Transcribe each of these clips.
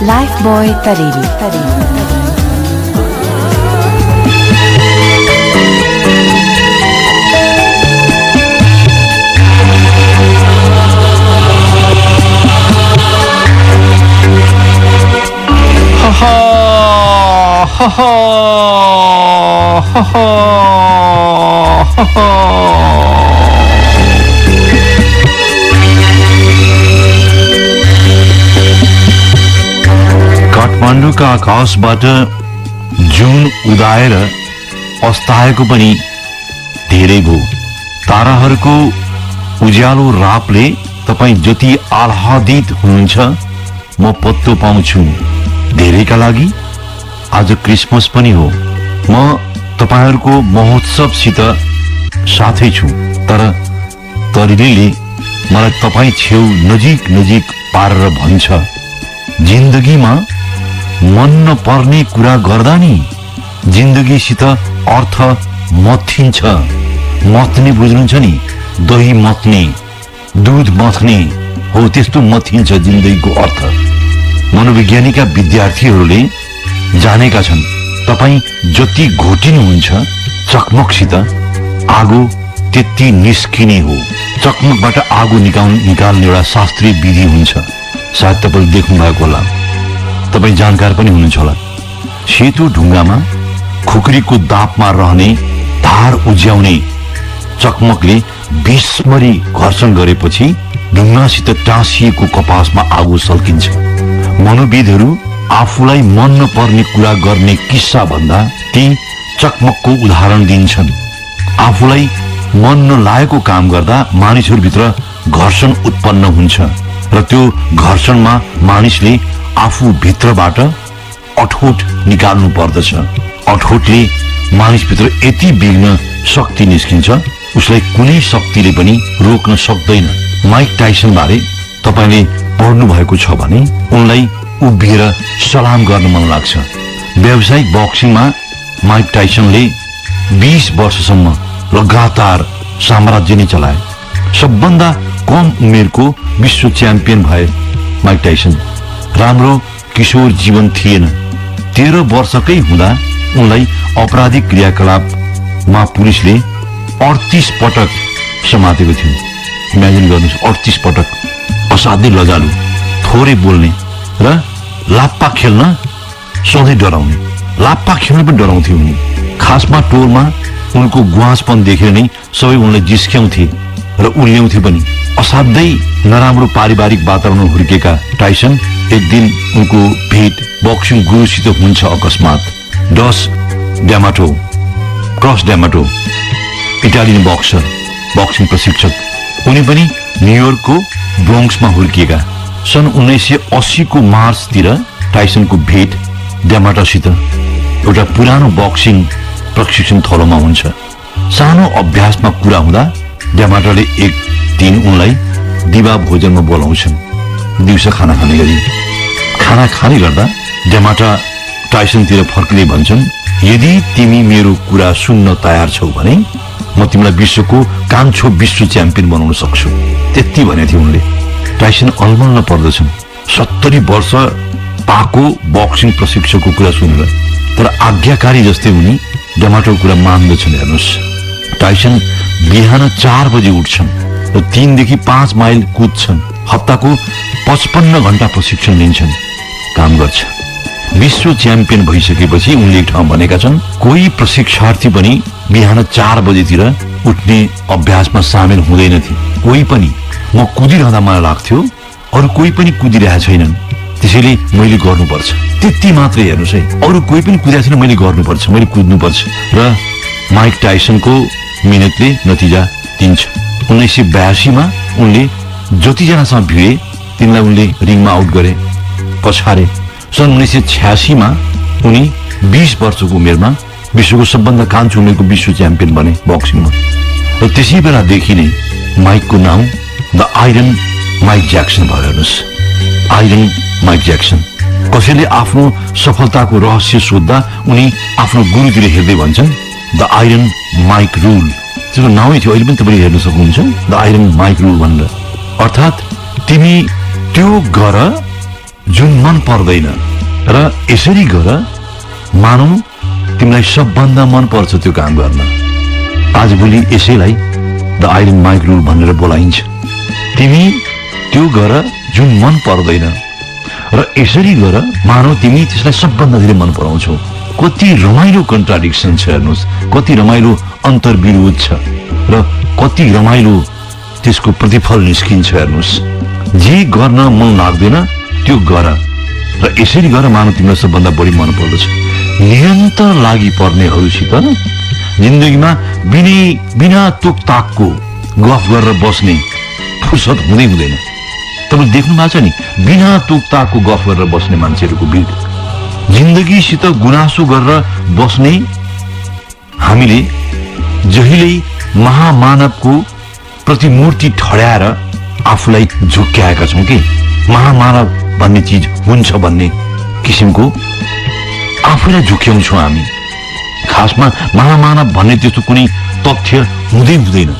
Lifebuoy Tariri. Ha ha ha ha ha ha. काठमाडौँका आकाशबाट जुन उदाएर अस्ताएको पनि धेरै भयो। ताराहरूको उज्यालो रापले तपाईँ जति आह्लादित हुनुहुन्छ म पत्तो पाउँछु। धेरैका लागि आज क्रिसमस पनि हो। म तपाईहरूको महोत्सवसित साथै छु, तर तरिले मलाई तपाईँ छेउ नजिक नजिक पारेर भन्छ, जिन्दगीमा मन नपर्ने कुरा गर्दा नि जिन्दगीसित अर्थ मथिन्छ। मथ्ने बुझ्नुहुन्छ नि, दही मथ्ने, दूध मथ्ने हो, त्यस्तो मथिन्छ जिन्दगीको अर्थ। मनोविज्ञानीका विद्यार्थीहरूले जानेका छन्, तपाईँ जति घोटिनुहुन्छ चकमकसित आगो त्यति निस्किने हो। चकमकबाट आगो निकाल्ने एउटा शास्त्रीय विधि हुन्छ, सायद तपाईँले देख्नु भएको होला, तपाईँ जानकार पनि हुनुहुन्छ होला। सेतो ढुङ्गामा खुकुरीको दापमा रहने धार उज्याउने चकमकले बेसमरी घर्षण गरेपछि ढुङ्गासित टाँसिएको कपासमा आगो सल्किन्छ। मनोविदहरू आफूलाई मन नपर्ने कुरा गर्ने किस्सा भन्दा ती चकमकको उदाहरण दिन्छन्। आफूलाई मन नलागेको काम गर्दा मानिसहरूभित्र घर्षण उत्पन्न हुन्छ र त्यो घर्षणमा मानिसले आफू भित्रबाट अठोट निकाल्नु पर्दछ। अठोटले मानिसभित्र यति बिग्न शक्ति निस्किन्छ, उसलाई कुनै शक्तिले पनि रोक्न सक्दैन। माइक टाइसन बारे तपाईले पढ्नु भएको छ भने उनलाई उभिएर सलाम गर्न मन लाग्छ। व्यावसायिक बक्सिङमा माइक टाइसनले 20 वर्षसम्म लगातार साम्राज्य नै चलाए। सबभन्दा कम उमेरको विश्व च्याम्पियन भए माइक टाइसन। राम्रो किशोर जीवन थिएन। 13 वर्षकै हुँदा उनलाई अपराधिक क्रियाकलापमा पुलिसले 38 पटक समातेको थियो। इमेजिन गर्नुहोस्, 38 पटक। असाध्यै लजालु, थोरै बोल्ने र लाप्पा खेल्न सधैँ डराउने। लाप्पा खेल्न पनि डराउँथे उनी। खासमा टोलमा उनको गुवासपन देखेर नै सबै उनलाई जिस्क्याउँथे र उल्ल्याउँथे पनि। असाध्यै नराम्रो पारिवारिक वातावरण हुर्केका टाइसन एक दिन उनको भेट बक्सिङ गुरुसित हुन्छ अकस्मात। क्रस ड्यामाटो इटालियन बक्सर, बक्सिङ प्रशिक्षक। उनी पनि न्युयोर्कको ब्रोङ्क्समा हुर्किएका। सन् 1980 को मार्चतिर टाइसनको भेट ड्यामाटोसित एउटा पुरानो बक्सिङ प्रशिक्षण थलोमा हुन्छ। सानो अभ्यासमा कुरा हुँदा ड्यामाटोले एक दिन उनलाई दिवा भोजनमा बोलाउँछन्। दिउँसो खाना खाने गरी खाना खाने गर्दा ड्यामाटा टाइसनतिर फर्किँदै भन्छन्, यदि तिमी मेरो कुरा सुन्न तयार छौ भने म तिमीलाई विश्वको कान्छो विश्व च्याम्पियन बनाउन सक्छु। त्यति भनेको थियो उनले। टाइसन अलमल्ल पर्दछन्। 70 वर्ष पाको बक्सिङ प्रशिक्षकको कुरा सुनेर, तर आज्ञाकारी जस्तै उनी ड्यामाटोको कुरा मान्दछन्। हेर्नुहोस्, टाइसन बिहान 4 बजे उठ्छन् र 3 देखि 5 माइल कुद्छन्। हप्ताको 55 घण्टा प्रशिक्षण लिन्छन्, काम गर्छ। विश्व च्याम्पियन भइसकेपछि उनले एक ठाउँ भनेका छन्, कोही प्रशिक्षार्थी पनि बिहान 4 बजेतिर उठ्ने अभ्यासमा सामेल हुँदैनथे। कोही पनि। म कुदिरहँदा मलाई लाग्थ्यो अरू कोही पनि कुदिरहेका छैनन्, त्यसैले मैले गर्नुपर्छ। त्यति मात्रै। हेर्नुहोस् है, अरू कोही पनि कुदिरहेको छैन, मैले गर्नुपर्छ, मैले कुद्नुपर्छ। र माइक टाइसनको मिहिनेतले नतिजा दिन्छ। 1982 मा उनले जतिजनासँग भिडे तिनलाई उनले रिङमा आउट गरे, पछारे। सन् 1986 मा उनी 20 वर्षको उमेरमा विश्वको सबभन्दा कान्छो उमेरको विश्व च्याम्पियन बने बक्सिङमा। र त्यसै बेलादेखि नै माइकको नाम द आइरन माइक ज्याक्सन भयो। हेर्नुहोस्, आइरन माइक ज्याक्सन। कसैले आफ्नो सफलताको रहस्य सोध्दा उनी आफ्नो गुरुतिर हेर्दै भन्छन्, द आइरन माइक रुल। त्यसको नामै थियो, अहिले पनि तपाईँले हेर्न सक्नुहुन्छ, द आइरन माइक रुल भनेर। अर्थात् तिमी त्यो गर जुन मन पर्दैन र यसरी गर मानौ तिमीलाई सबभन्दा मन पर्छ त्यो काम गर्न। आजभोलि यसैलाई द आइरन माइक रुल भनेर बोलाइन्छ। तिमी त्यो गर जुन मन पर्दैन र यसरी गर मानौ तिमी त्यसलाई सबभन्दा धेरै मन पराउँछौ। कति रमाइलो कन्ट्राडिक्सन छ हेर्नुहोस्, कति रमाइलो अन्तर्विरोध छ र कति रमाइलो त्यसको प्रतिफल निस्किन्छ हेर्नुहोस्। जे गर्न मन लाग्दैन त्यो गर र यसरी गर मानव तिमीलाई सबभन्दा बढी मन पर्दछ। निरन्तर लागि पर्नेहरूसित जिन्दगीमा बिना तोकताकको गफ गरेर बस्ने फुर्सद हुँदै हुँदैन। तपाईँ देख्नु भएको छ नि, बिना तोकताकको गफ गरेर बस्ने मान्छेहरूको भिड। जिन्दगीसित गुनासो गरेर बस्ने हामीले जहिल्यै महामानवको प्रतिमूर्ति ठड्याएर आफूलाई झुक्क्याएका छौँ कि महामानव भन्ने चिज हुन्छ भन्ने किसिमको आफूलाई झुक्क्याउँछौँ हामी। खासमा महामानव भन्ने त्यस्तो कुनै तथ्य हुँदैन।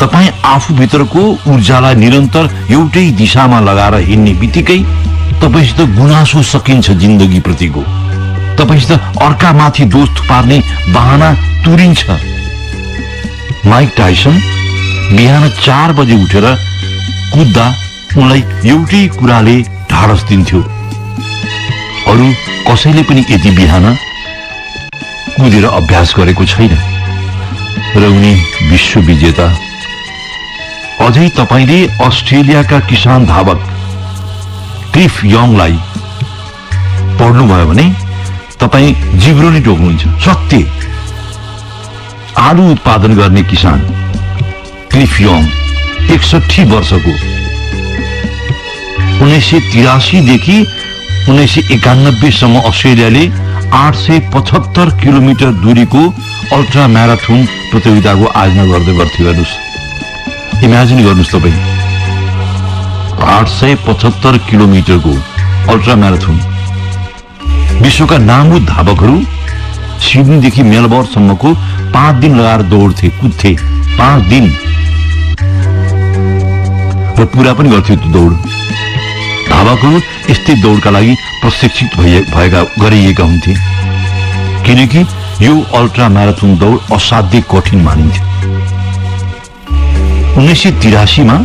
तपाईँ आफूभित्रको ऊर्जालाई निरन्तर एउटै दिशामा लगाएर हिँड्ने बित्तिकै तपाईसित गुनासो सकिन्छ जिन्दगी प्रतिको। तपाईसित अर्कामाथि दोष थुपार्ने बहाना तुरिन्छ। माइक टाइसन बिहान 4 बजे उठेर कुद्दा उनलाई एउटै कुराले ढाडस दिन्थ्यो। अरू कसैले पनि यति बिहान कुदेर अभ्यास गरेको छैन र उनी विश्व विजेता। अझै तपाईले अस्ट्रेलियाका किसान धावक क्लिफ यङलाई पढ्नुभयो भने तपाईँ जिब्रो नै टोक्नुहुन्छ। सत्य आलु उत्पादन गर्ने किसान क्लिफ यङ 61 वर्षको 1983 देखि 1991 सम्म अस्ट्रेलियाले 875 किलोमिटर दूरीको अल्ट्रा म्याराथन प्रतियोगिताको आयोजना गर्दै गर्थ्यो। हेर्नुहोस्, इमेजिन गर्नुहोस् तपाईँ 875 किलोमिटरको अल्ट्रा म्याराथन। विश्वका नामवन्त धावकहरू सिडनीदेखि मेलबर्नसम्मको 5 दिन लगाएर दौड्थे, कुद्थे 5 दिन र पुरा पनि गर्थ्यो त्यो दौड। धावकहरू यस्तै दौडका लागि प्रशिक्षित गरिएका हुन्थे किनकि यो अल्ट्रा म्याराथन दौड असाध्यै कठिन मानिन्थ्यो। 1983 मा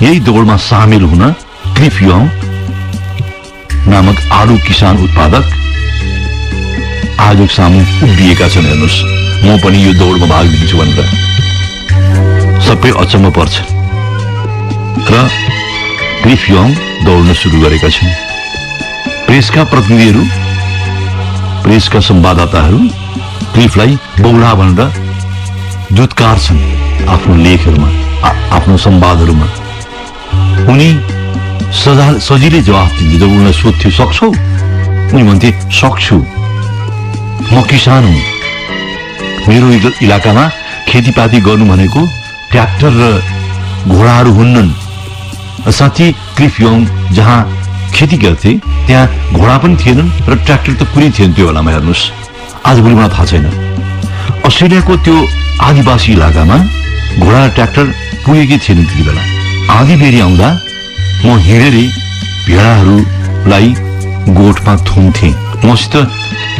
यही दौडमा सामेल हुन क्लिफ यङ नामक आलु किसान उत्पादक आजको सामु उभिएका छन्। हेर्नुहोस्, म पनि यो दौडमा भाग लिन्छु भनेर सबै अचम्म पर्छ र क्लिफ यङ दौड्न सुरु गरेका छन्। प्रेसका प्रतिनिधिहरू, प्रेसका संवाददाताहरू क्लिफलाई बौडा भनेर दुत्कारछन् आफ्नो लेखहरूमा, आफ्नो संवादहरूमा। उनी सजिलै जवाफ दिन्थे। जब उनलाई सोध्थ्यो सक्छौ, उनी भन्थे सक्छु, म किसान हुँ। मेरो इलाकामा खेतीपाती गर्नु भनेको ट्र्याक्टर र घोडाहरू हुन्नन्। साथी क्लिफ यङ जहाँ खेती गर्थे त्यहाँ घोडा पनि थिएनन् र ट्र्याक्टर त कुनै थिएन त्यो बेलामा। हेर्नुहोस्, आजभोलि मलाई थाहा छैन। अस्ट्रेलियाको त्यो आदिवासी इलाकामा घोडा र ट्र्याक्टर पुगेकै थिएन त्यति बेला। आधी बेरी आउँदा म हिँडेरै भेडाहरूलाई गोठमा थुन्थे। मसित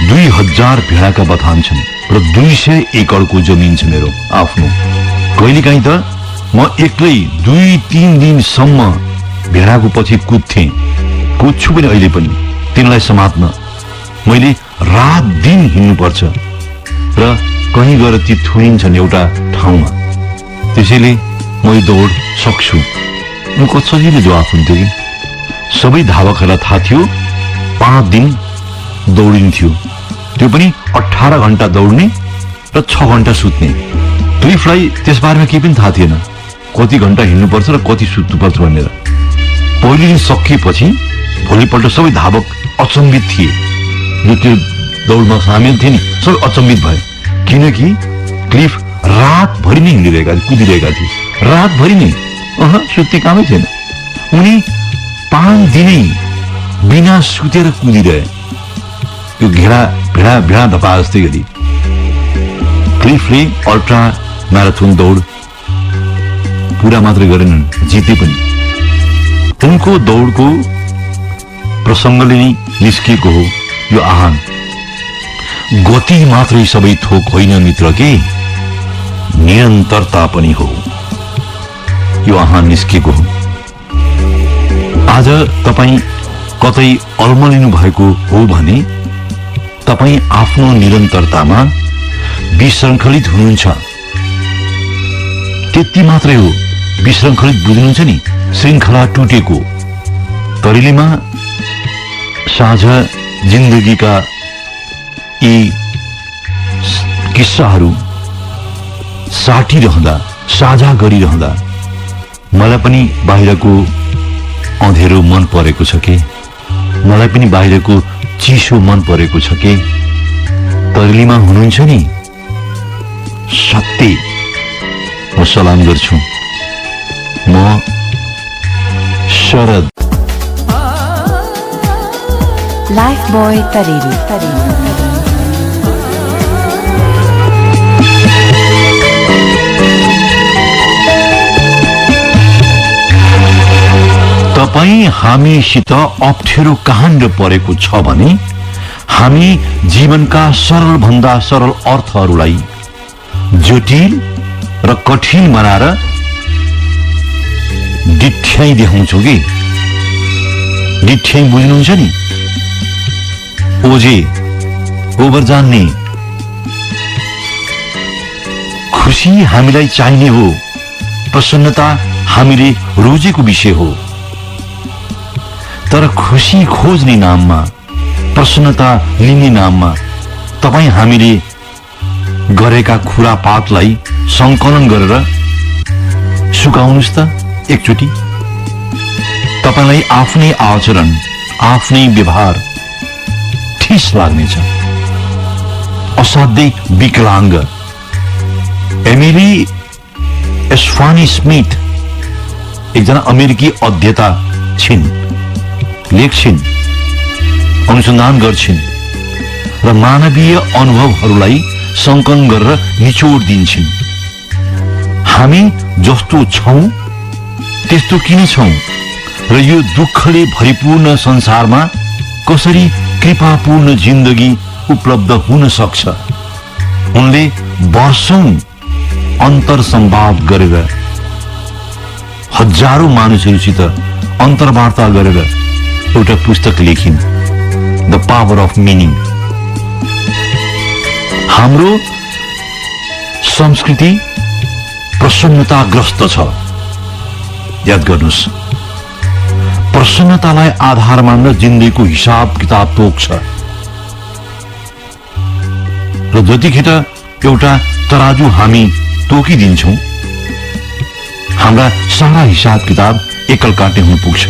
2000 भेडाका बथान छन् र 200 एकरको जमिन छ मेरो आफ्नो। कहिलेकाहीँ त म एक्लै 2-3 दिनसम्म भेडाको पछि कुद्छु पनि। अहिले पनि तिनलाई समात्न मैले रात दिन हिँड्नुपर्छ र कहीँ गएर ती थुनिन्छन् एउटा ठाउँमा। त्यसैले म यो दौड सक्छु। उनको सजिलो जवाफ हुन्थ्यो कि सबै धावकहरूलाई थाहा थियो 5 दिन दौडिन्थ्यो, त्यो पनि 18 घण्टा दौड्ने र 6 घण्टा सुत्ने। क्लिफलाई त्यसबारेमा केही पनि थाहा थिएन, कति घण्टा हिँड्नुपर्छ र कति सुत्नुपर्छ भनेर। पहिलो दिन सकिएपछि भोलिपल्ट सबै धावक अचम्बित थिए। जो त्यो दौडमा सामेल थिए नि सबै अचम्बित भए किनकि क्लिफ रातभरि नै हिँडिरहेका थिए, कुदिरहेका थिए रातभरि नै। सुत्ने कामै थिएन। उनी 5 दिनै बिना सुतेर कुदिरहे, यो भेडा धपा जस्तै गरी। क्लिफले अल्ट्रा म्याराथन दौड पुरा मात्र गरेनन्, जिते पनि। उनको दौडको प्रसंगले नै निस्किएको हो यो आह्वान। गति मात्रै सबै थोक होइन मित्र, के निरन्तरता पनि हो यो आह्वान निस्किएको हो। आज तपाईँ कतै अल्मलिनु भएको हो भने तपाईँ आफ्नो निरन्तरतामा विशृङ्खलित हुनुहुन्छ। त्यति मात्रै हो, विशृङ्खलित बुझ्नुहुन्छ नि, श्रृङ्खला टुटेको। तरिलीमा साझा जिन्दगीका यी किस्साहरू साटिरहँदा, साझा गरिरहँदा मलाई पनि बाहिरको अँधेरो मन परेको छ के, मलाई पनि बाहिरको चिसो मन परेको छ के। तरिलीमा हुनुहुन्छ नि, सत्य म सलाम गर्छु। म शरद। Life boy तरेली। तपाईँ हामीसित अप्ठ्यारो काण्ड परेको छ भने हामी जीवनका सरल भन्दा सरल अर्थहरूलाई जटिल र कठिन बनाएर डिठ्याइ देखाउँछौ कि। डिठ्याइ बुझ्नुहुन्छ नि, ओजे ओभर जान्ने। खुसी हामीलाई चाहिने हो, प्रसन्नता हामीले रोजेको विषय हो, तर खुसी खोज्ने नाममा, प्रसन्नता लिने नाममा तपाईँ हामीले गरेका खुरापातलाई संकलन गरेर सुकाउनुस् त एकचोटि। तपाईलाई आफ्नै आचरण, आफ्नै व्यवहार ठिस लाग्नेछ। असाध्यै विकलाङ्ग एमिली एस्फानी स्मिथ एकजना अमेरिकी अध्येता छिन्, लेख्छिन्, अनुसन्धान गर्छिन् र मानवीय अनुभवहरूलाई संकलन गरेर निचोड दिन्छन्। हामी जस्तो छौं त्यस्तो किन छौं र यो दुःखले भरिपूर्ण संसारमा कसरी कृपापूर्ण जिन्दगी उपलब्ध हुन सक्छ। उनले वर्षौं अन्तरसंवाद गरेर हजारौं मानिसहरूसित अन्तर्वार्ता गरेर एउटा पुस्तक लेखिन्, द पावर अफ मिनिङ। हाम्रो संस्कृति प्रसन्नताग्रस्त छ। याद गर्नुस्, प्रसन्नतालाई आधार मानेर जिन्दगीको हिसाब किताब तोक्छ र जतिखेर एउटा तराजु हामी तोकिदिन्छौं, हाम्रा सारा हिसाब किताब एकल काट्ने हुन पुग्छ।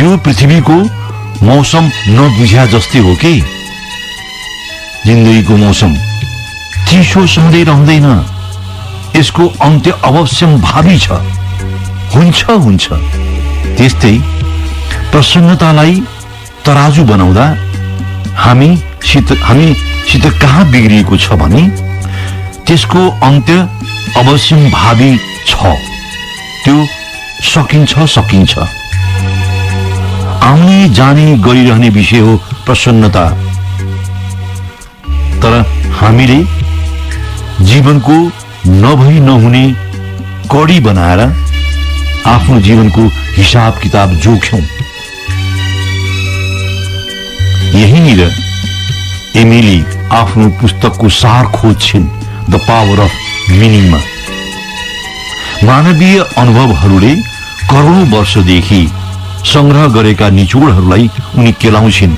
यो पृथ्वीको मौसम नबुझ्या जस्तै हो कि जिन्दगीको मौसम चिसो सधैँ रहँदैन, यसको अन्त्य अवश्यम भावी छ, हुन्छ। त्यस्तै प्रसन्नतालाई तराजु बनाउँदा हामीसित कहाँ बिग्रिएको छ भने त्यसको अन्त्य अवश्यम भावी छ। त्यो सकिन्छ। आउने जाने गरिरहने विषय हो प्रसन्नता। तर हामीले जीवनको नभई नहुने कडी बनाएर आफ्नो जीवनको हिसाब किताब जोख्यौं। यहीँनिर एमिली आफ्नो पुस्तकको सार खोज्छिन्, द पावर अफ मिनिङमा। मानवीय अनुभवहरूले करोडौं वर्षदेखि संग्रह गरेका निचोडहरूलाई उनी केलाउँछिन्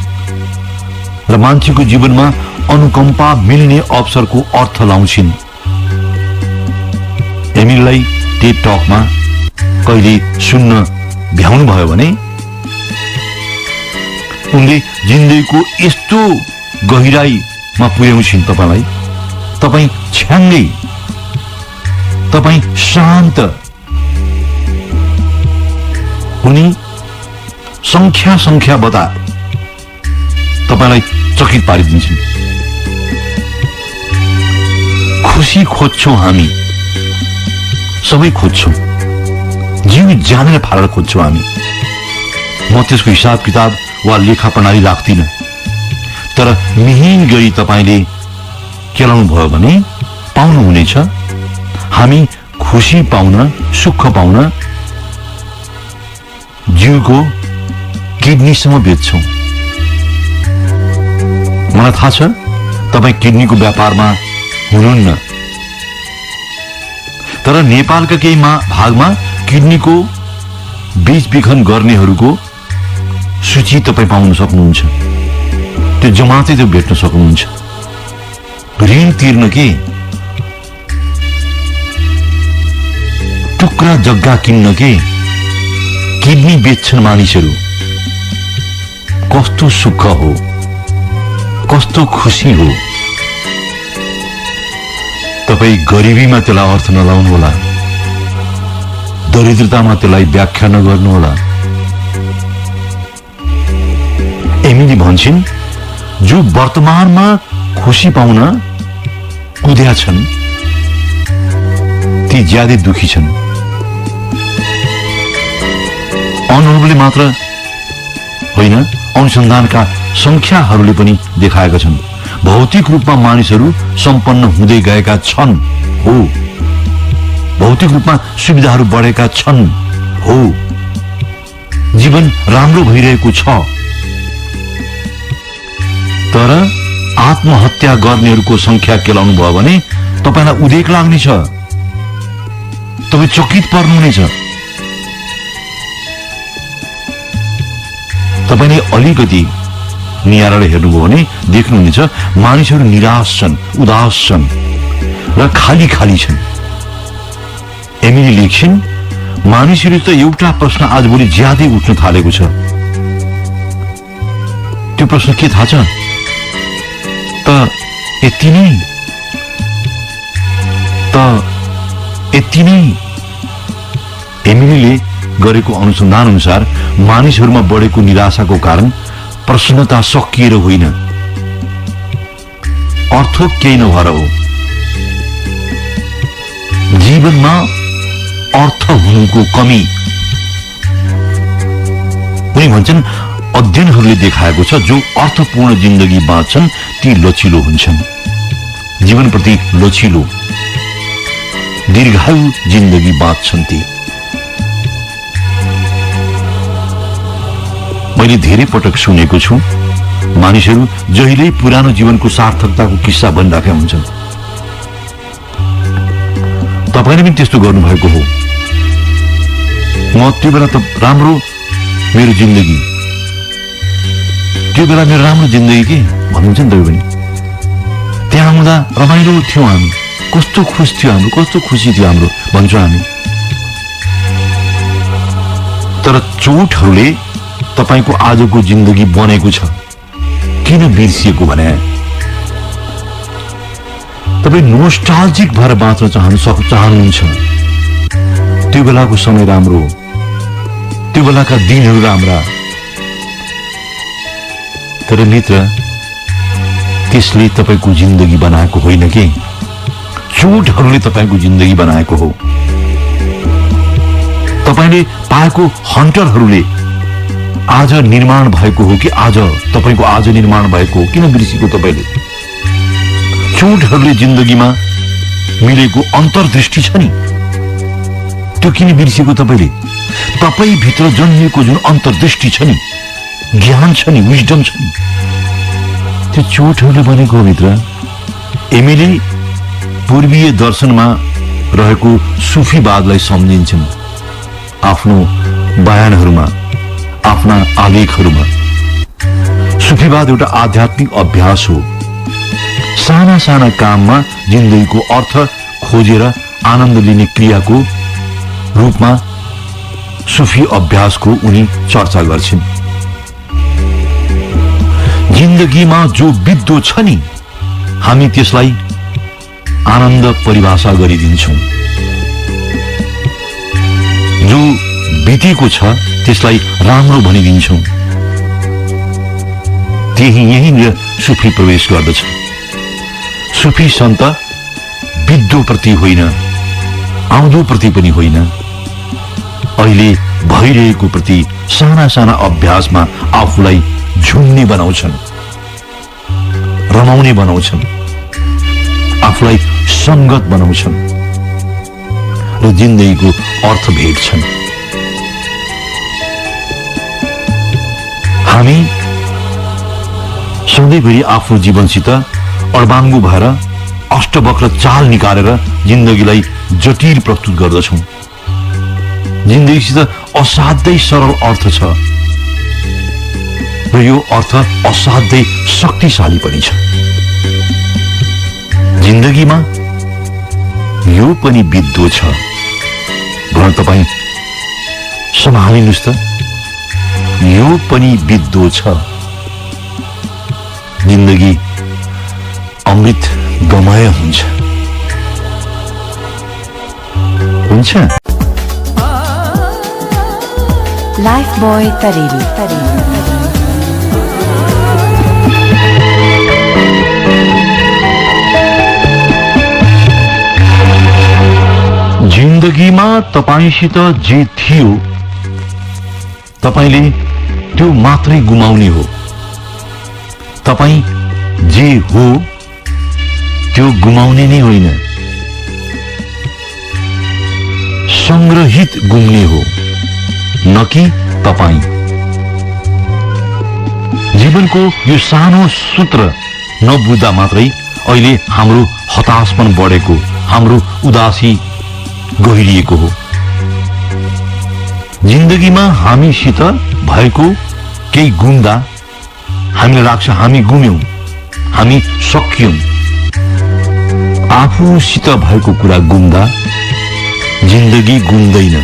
र मान्छेको जीवनमा अनुकम्पा मिल्ने अवसरको अर्थ लाउँछिन्। एमिललाई टेड टकमा कहिले सुन्न भ्याउनु भयो भने उनले जिन्दगीको यस्तो गहिराईमा पुर्याउँछिन् तपाईलाई, तपाईँ छ्याङ्गै, तपाईँ शान्त, उनी संख्या बता तपाईलाई चकित पारिदिन्छन्। खुसी खोज्छौं हामी, सबै खोज्छौं, जीव जानेर फालेर खोज्छौं हामी, म त्यसको हिसाब किताब वा लेखा प्रणाली राख्दिन। तर मिहिन गरी तपाईले केलाउनु भयो भने पाउनुहुनेछ। हामी खुशी पाउन, सुख पाउन जिउको किडनीसम्म बेच्छौं। मलाई थाहा छ तपाईँ किडनीको व्यापारमा हुनुहुन्न, तर नेपालका केही भागमा किडनीको बीच बिखन गर्नेहरूको सूची तपाईँ पाउन सक्नुहुन्छ। त्यो जमातै त्यो भेट्न सक्नुहुन्छ। ऋण तिर्न के, टुक्रा जग्गा किन्न के, किडनी बेच्छन् मानिसहरू। कस्तो सुख हो, कस्तो खुशी हो। तपाईँ गरिबीमा त्यसलाई अर्थ नलाउनु होला, दरिद्रतामा त्यसलाई व्याख्या नगर्नु होला। एमिली भन्छन् जो वर्तमानमा खुशी पाउन कुद्या छन् ती ज्यादै दुखी छन्। अनुभवले मात्र होइन, अनुसन्धानका संख्याहरूले पनि देखाएका छन्। भौतिक रूपमा मानिसहरू सम्पन्न हुँदै गएका छन् हो, भौतिक रूपमा सुविधाहरू बढेका छन् हो, जीवन राम्रो भइरहेको छ। तर आत्महत्या गर्नेहरूको संख्या केलाउनु भयो भने तपाईलाई उदेक लाग्नेछ, तपाईँ चकित पर्नुहुनेछ। तपाईले अलिकति निहालेर हेर्नुभयो भने देख्नुहुनेछ मानिसहरू निराश छन्, उदास छन् र खाली खाली छन्। एमिली लेख्छिन् मानिसहरू त एउटा प्रश्न आजभोलि ज्यादै उठ्न थालेको छ। त्यो प्रश्न के थाहा छ त? यति नै, त यति नै। एमिलीले गरेको अनुसन्धान अनुसार मानिसहरूमा बढेको निराशाको कारण प्रसन्नता सकिएर होइन, अर्थ केही नभएर हो। जीवनमा अर्थ हुनुको कमी। उनी भन्छन् अध्ययनहरूले देखाएको छ जो अर्थपूर्ण जिन्दगी बाँच्छन् ती लचिलो हुन्छन्। जीवनप्रति लचिलो, दीर्घायु जिन्दगी बाँच्छन् ती। मैले धेरै पटक सुनेको छु मानिसहरू जहिल्यै पुरानो जीवनको सार्थकताको किस्सा भनिराखेका हुन्छन्। तपाईले पनि त्यस्तो गर्नुभएको हो। म त्यो बेला त राम्रो मेरो जिन्दगी, त्यो बेला मेरो राम्रो जिन्दगी के भन्नुहुन्छ नि तपाईँ पनि। त्यहाँ हुँदा रमाइलो थियो हामी, कस्तो खुस थियो हाम्रो, कस्तो खुसी थियो हाम्रो भन्छौँ हामी। तर चोटहरूले तपाईको आजको जिन्दगी बनेको छ। किन बिर्सिएको भने तपाईँ नोस्टाल्जिक भएर बाँच्न चाहनुहुन्छ। त्यो बेलाको समय राम्रो, त्यो बेलाका दिनहरू राम्रा। तर मित्र, त्यसले तपाईको जिन्दगी बनाएको होइन के, चोटहरूले तपाईको जिन्दगी बनाएको हो। तपाईले पाएको हन्टरहरूले आज निर्माण भएको हो कि आज तपाईको आज निर्माण भएको हो? किन बिर्सिएको तपाईले? चोटहरूले जिन्दगीमा मिलेको अन्तर्दृष्टि छ नि, त्यो किन बिर्सिएको तपाईले? तपाईँ भित्र जन्मिएको जुन अन्तर्दृष्टि छ नि, ज्ञान छ नि, विजडम छ नि, त्यो चोटहरूले बनेको हो मित्र। एमिली पूर्वीय दर्शनमा रहेको सुफीवादलाई सम्झिन्छन् आफ्नो बयानहरूमा, आफ्ना आलेखहरूमा। सुफीवाद एउटा आध्यात्मिक अभ्यास हो। साना साना काममा जिन्दगीको अर्थ खोजेर आनन्द लिने क्रियाको रूपमा सुफी अभ्यासको उनी चर्चा गर्छिन्। जिन्दगीमा जो बित्दो छ नि, हामी त्यसलाई आनन्द परिभाषा गरिदिन्छौँ। जो बितेको छ त्यसलाई राम्रो भनिदिन्छौँ। यहीँनिर सुफी प्रवेश गर्दछ। सुफी सन्त बित्दो प्रति होइन, आउँदो प्रति पनि होइन, अहिले भइरहेको प्रति साना साना अभ्यासमा आफूलाई झुम्ने बनाउँछन्, रमाउने बनाउँछन्, आफूलाई संगत बनाउँछन् र जिन्दगीको अर्थ भेट्छन्। हामी सधैँभरि आफ्नो जीवनसित अडबाङ्गो भएर अष्टवक्र चाल निकालेर जिन्दगीलाई जटिल प्रस्तुत गर्दछौं। जिन्दगीसित असाध्यै सरल अर्थ छ र यो अर्थ असाध्यै शक्तिशाली पनि छ। जिन्दगीमा यो पनि बित्दो छ भनेर तपाईँ सम्हालिनुस् त। यो पनि बित्दो छ। जिन्दगी अमृत गमय हुन्छ। Lifebuoy Tareli. जिन्दगीमा तपाईसित जे थियो तपाईले त्यो मात्रै गुमाउने हो। तपाई जे हो त्यो गुमाउने नै होइन, संग्रहित गुम्ने हो, न कि तपाई। जीवनको यो सानो सूत्र नबुझ्दा मात्रै अहिले हाम्रो हताशपन बढेको, हाम्रो उदासी गहिरिएको हो। जिन्दगीमा हामीसित भएको केही गुम्दा हामीलाई लाग्छ हामी गुम्यौं, हामी सकियौं। आफूसित भएको कुरा गुम्दा जिन्दगी गुम्दैन,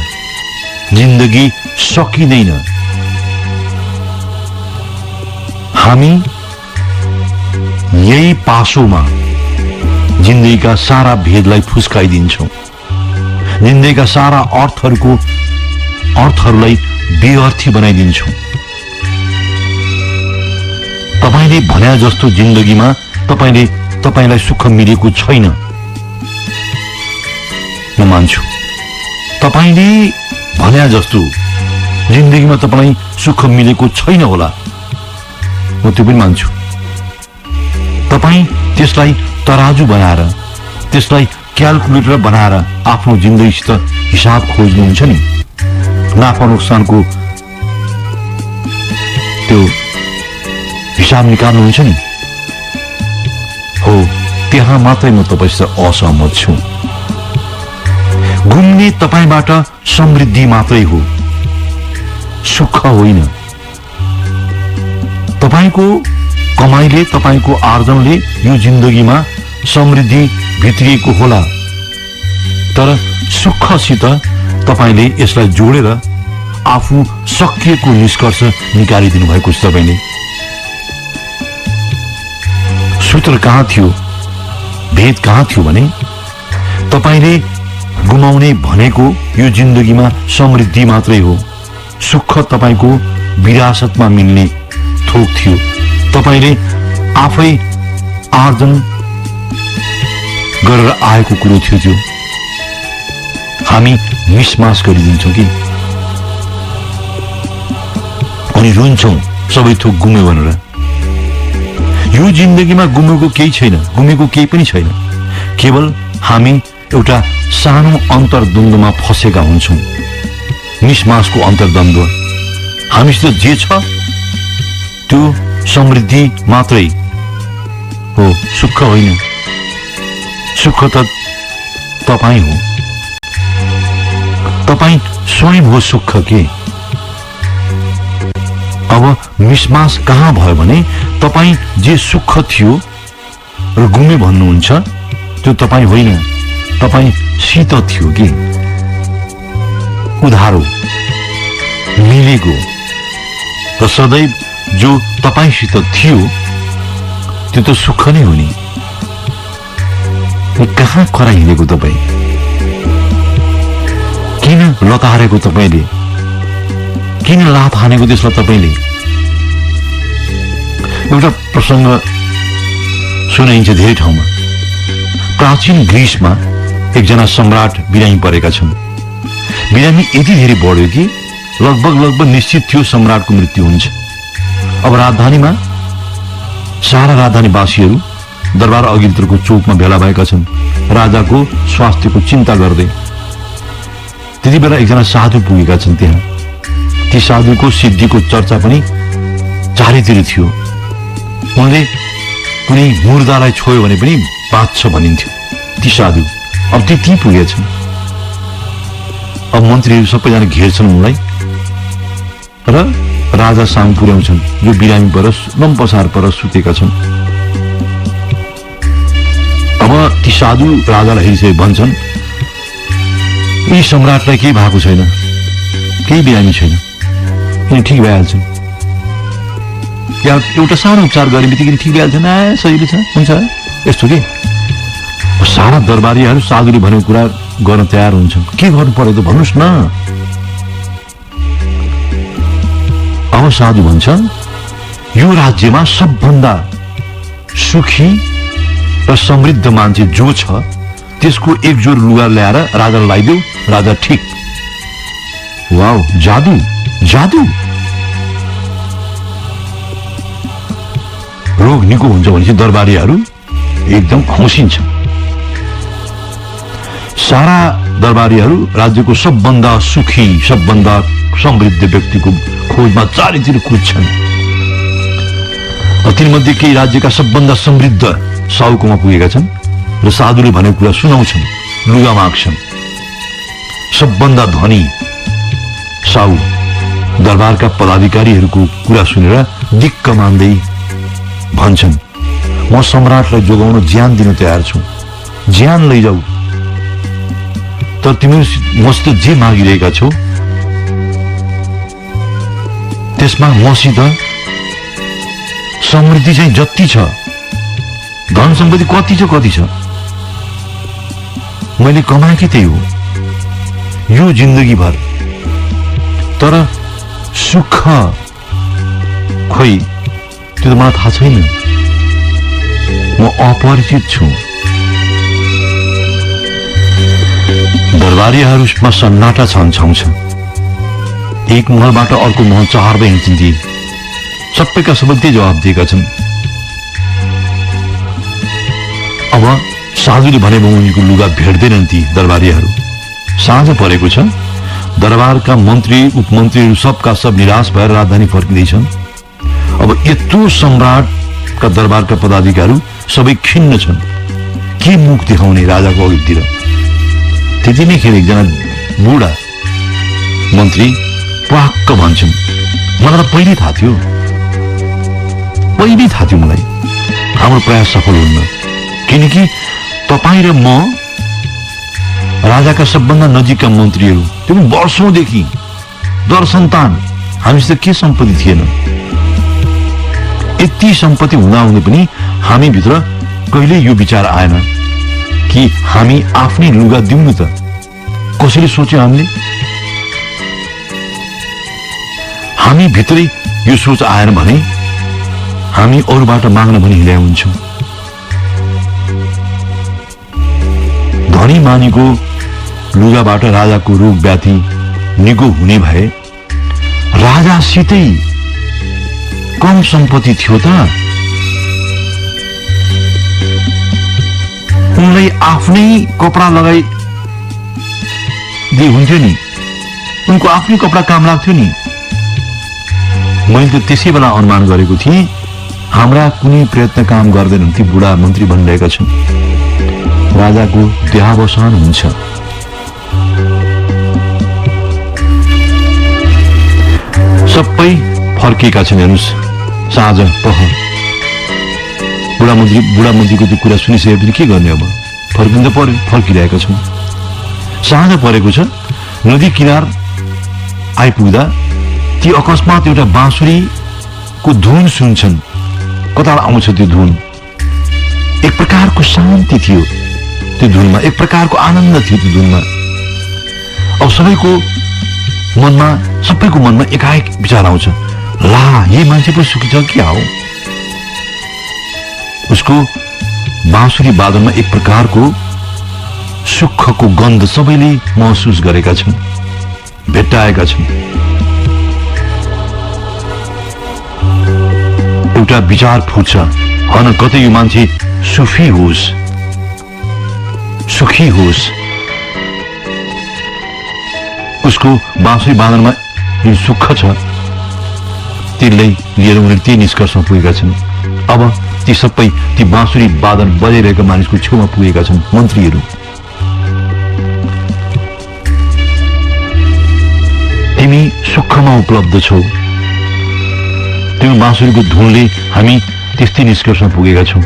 जिन्दगी सकिँदैन। हामी यही पासोमा जिन्दगीका सारा भेदलाई फुस्काइदिन्छौं, जिन्दगीका सारा अर्थहरूलाई बेअर्थी बनाइदिन्छौं। तपाईले भने जस्तो जिन्दगीमा तपाईलाई सुख मिलेको छैन, म मान्छु। तपाईले भने जस्तो जिन्दगीमा तपाईलाई सुख मिलेको छैन होला, म त्यो पनि मान्छु। तपाई त्यसलाई तराजु बनाएर, त्यसलाई क्याल्कुलेटर बनाएर आफ्नो जिन्दगीसित हिसाब खोज्नुहुन्छ नि, नाफा नोक्सानको त्यो हिसाब निकाल्नुहुन्छ नि, हो त्यहाँ मात्रै म तपाईसित असहमत छु। गुम्ने तपाईबाट समृद्धि मात्रै हो, सुख होइन। तपाईको कमाइले, तपाईको आर्जनले यो जिन्दगीमा समृद्धि भित्रिएको होला, तर सुखसित तपाईले यसलाई जोडेर आफू सकिएको निष्कर्ष निकालिदिनु भएको छ। तपाईले सूत्र कहाँ थियो, भेद कहाँ थियो भने तपाईले गुमाउने भनेको यो जिन्दगीमा समृद्धि मात्रै हो, सुख तपाईको विरासतमा मिल्ने थोक थियो। तपाईले आफै आर्जन गरेर आएको कुरो थियो त्यो। हामी मिसमास गरिदिन्छौँ कि अनि रुन्छौँ सबै थोक गुम्यो भनेर। यो जिन्दगीमा गुमेको केही छैन, गुमेको केही पनि छैन। केवल हामी एउटा सानो अन्तर्द्वन्द्वमा फसेका हुन्छौँ, मिसमासको अन्तर्द्वन्द्व। हामीसित जे छ त्यो समृद्धि मात्रै हो, सुख होइन। सुख त तपाईँ हो, तपाईँ स्वयं हो सुख के। अब मिसमास कहाँ भयो भने तपाईँ जे सुख थियो र गुमे भन्नुहुन्छ त्यो तपाईँ होइन, तपाईँ शीत थियो कि उधारो मिलेको र सदैव जो तपाईँसित थियो त्यो त सुख नै हो नि। कहाँ खरा हिँडेको तपाईँ, किन लतारेको तपाईँले, किन लात हानेको त्यसलाई तपाईँले। एउटा प्रसङ्ग सुनाइन्छ धेरै ठाउँमा। प्राचीन ग्रिसमा एकजना सम्राट बिरामी परेका छन्। बिरामी यति धेरै बढ्यो कि लगभग निश्चित थियो सम्राटको मृत्यु हुन्छ। अब राजधानीमा सारा राजधानीवासीहरू दरबार अघिल्तिरको चौकमा भेला भएका छन् राजाको स्वास्थ्यको चिन्ता गर्दै। त्यति बेला एकजना साधु पुगेका छन् त्यहाँ। ती साधुको सिद्धिको चर्चा पनि चारैतिर थियो। उनले कुनै मुर्दालाई छोयो भने पनि बाँच्छ भनिन्थ्यो। ती साधु अब ती पुगेछन्। अब मन्त्रीहरू सबैजना घेर्छन् उनलाई र राजा सामु पुर्याउँछन्, जो बिरामी पर लम्पसार पर सुतेका छन्। अब ती साधु राजालाई हेरिसके भन्छन्, यी सम्राटलाई केही भएको छैन, केही बिरामी छैन, यिनी ठिक भइहाल्छन्। या एउटा सानो उपचार गर्ने बित्तिकै ठिक भइहाल्छन्, सजिलो छ, हुन्छ, यस्तो के। सारा दरबारीहरू साधुले भनेको कुरा गर्न तयार हुन्छन्। के गर्नु पर्यो त भन्नुहोस् न। अब साधु भन्छ, यो राज्यमा सबभन्दा सुखी र समृद्ध मान्छे जो छ त्यसको एक जोर लुगा ल्याएर राजालाई लगाइदेऊ, राजा ठिक। वाउ, जादु जादु। रोग निको हुन्छ भनेपछि दरबारीहरू एकदम हौसिन्छ। सारा दरबारीहरू राज्यको सबभन्दा सुखी, सबभन्दा समृद्ध व्यक्तिको खोजमा चारैतिर कुद्छन्। तीमध्ये केही राज्यका सबभन्दा समृद्ध साहुकोमा पुगेका छन् र साधुले भनेको कुरा सुनाउँछन्, लुगा माग्छन्। सबभन्दा धनी साहु दरबारका पदाधिकारीहरूको कुरा सुनेर दिक्क मान्दै भन्छन्, म सम्राटलाई जोगाउन ज्यान दिन तयार छु, ज्यान लैजाऊ। तर तिमीहरू मसित जे मागिरहेका छौ त्यसमा मसित समृद्धि चाहिँ जति छ, धन सम्पत्ति कति छ, मैले कमाएकै त्यही हो यो जिन्दगी भर। तर सुख खोइ त्यो त मलाई थाहा छैन, म अपरिचित छु। दरबारीहरूमा सन्नाटा छन्छाउँछ। एक महलबाट अर्को महल चहार्दै हिँड्छन् ती। सबैका सबै त्यही जवाब दिएका छन्। अब साधुले भने उनीको लुगा भेट्दैनन् ती दरबारीहरू। साँझ परेको छ। दरबारका मन्त्री उपमन्त्रीहरू सबका सब निराश भएर राजधानी फर्किँदैछन्। अब यत्रो सम्राटका दरबारका पदाधिकारीहरू सबै खिन्न छन्। के मुख देखाउने राजाको अघितिर। त्यति नै खेर एकजना बुढा मन्त्री पाक्क भन्छन्, मलाई त पहिले थाहा थियो मलाई, हाम्रो प्रयास सफल हुन्न। किनकि तपाईँ र म राजाका सबभन्दा नजिकका मन्त्रीहरू, त्यो पनि वर्षौंदेखि दर सन्तान, हामीसित के सम्पत्ति थिएन। यति सम्पत्ति हुँदाहुँदै पनि हामीभित्र कहिले यो विचार आएन कि हामी आफ्नै लुगा दिउँ त। कसैले सोच्यो हामी भित्रै यो सोच आएन भने हामी अरूबाट माग्न पनि हिँडेका हुन्छौँ। धनी मानीको लुगाबाट राजाको रोग व्याधि निको हुने भए राजासितै कम सम्पत्ति थियो त उनलाई आफ्नै कपडा लगाई दिए हुन्थ्यो नि, उनको आफ्नै कपडा काम लाग्थ्यो नि। मैले त त्यसै बेला अनुमान गरेको थिएँ हाम्रा कुनै प्रयत्न काम गर्दैनन् ती बुढा मन्त्री भनिरहेका छन्। राजाको देहावसान हुन्छ। सबै फर्किएका छन्। हेर्नुहोस्, साँझ पहर बुढा मन्त्रीको त्यो कुरा सुनिसकेपछि के गर्ने। अब फर्किनु त पर्यो, फर्किरहेका छौँ। साँझ परेको छ। नदी किनार आइपुग्दा ती अकस्मात एउटा बाँसुरीको धुन सुन्छन्। कता आउँछ त्यो धुन। एक प्रकारको शान्ति थियो त्यो धुनमा, एक प्रकारको आनन्द थियो त्यो धुनमा। अब सबैको मनमा एकाएक विचार आउँछ, ला यही मान्छे पनि सुखी छ क्या हो। उसको बाँसुरी वादनमा एक प्रकारको सुखको गन्ध सबैले महसुस गरेका छन्। भेट्टाएका छन्। एउटा विचार फुट्छ, हन कतै यो मान्छे सुफी होस्, सुखी होस्, उसको बाँसुरी बादनमा जुन सुख छ त्यसलाई लिएर उनीहरू त्यही निष्कर्षमा पुगेका छन्। अब ती सबै ती बाँसुरी वादन बजाइरहेका मानिसको छेउमा पुगेका छन् मन्त्रीहरू। तिमी सुखमा उपलब्ध छौ, तिम्रो बाँसुरीको धुनले हामी त्यस्तै निष्कर्षमा पुगेका छौँ।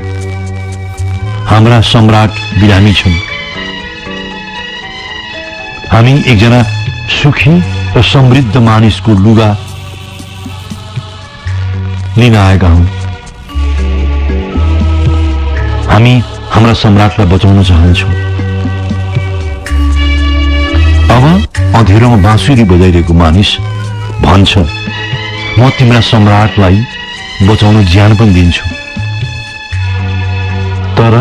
हाम्रा सम्राट बिरामी छन्, हामी एकजना सुखी र समृद्ध मानिसको लुगा लिन आएका हौं। हामी हाम्रा सम्राटलाई बचाउन चाहन्छौँ। अब अँधेरोमा बाँसुरी बजाइरहेको मानिस भन्छ, म तिम्रा सम्राटलाई बचाउन ज्यान पनि दिन्छु, तर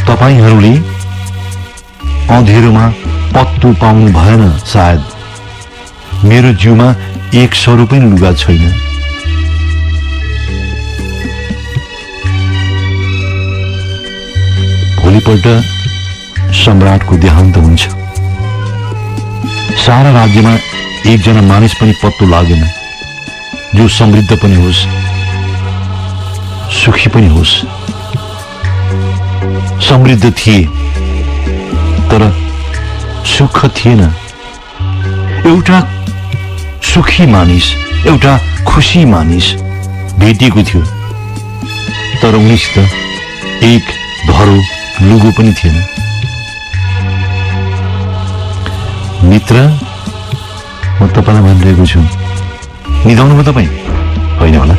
तपाईहरूले अँधेरोमा पत्तो पाउनु भएन। सायद मेरो जिउमा 100 रुपैयाँ लुगा छैन। भोलिपल्ट सम्राटको देहान्त हुन्छ। सारा राज्यमा एकजना मानिस पनि पत्तो लागेन जो समृद्ध पनि होस्, सुखी पनि होस्। समृद्ध थिए तर सुख थिएन। एउटा सुखी मानिस, एउटा खुशी मानिस भेटिएको थियो, तर उनीसित एक धरो लुगो पनि थिएन। मित्र, म तपाईलाई भनिरहेको छु, निधाउनुभयो तपाईँ? होइन होला,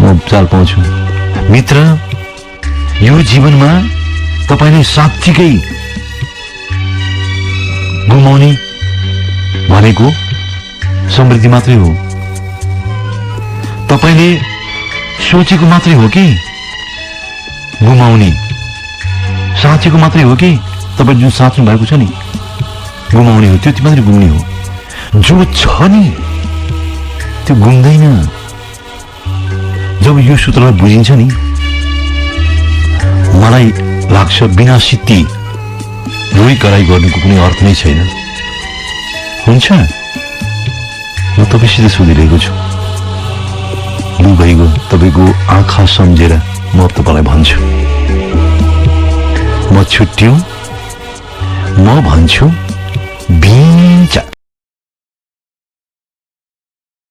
म चाल पाउँछु। मित्र, यो जीवनमा तपाईले साँच्चीकै गुमाउने भनेको समृद्धि मात्रै हो। तपाईले सोचेको मात्रै हो कि गुमाउने, साँचेको मात्रै हो कि तपाईले जुन साँच्नु भएको छ नि गुमाउने हो, त्यो मात्रै गुम्ने हो। जो छ नि त्यो गुम्दैन। जब यो सूत्रलाई बुझिन्छ नि, मलाई लाग्छ बिना सित्ती रोइ कराई गर्नुको कुनै अर्थ नै छैन। हुन्छ, म तपाईसित सोधिरहेको छु। लु भइगयो, तपाईँको आँखा सम्झेर म तपाईँलाई भन्छु, म छुट्टियो, म भन्छु बिन्छ।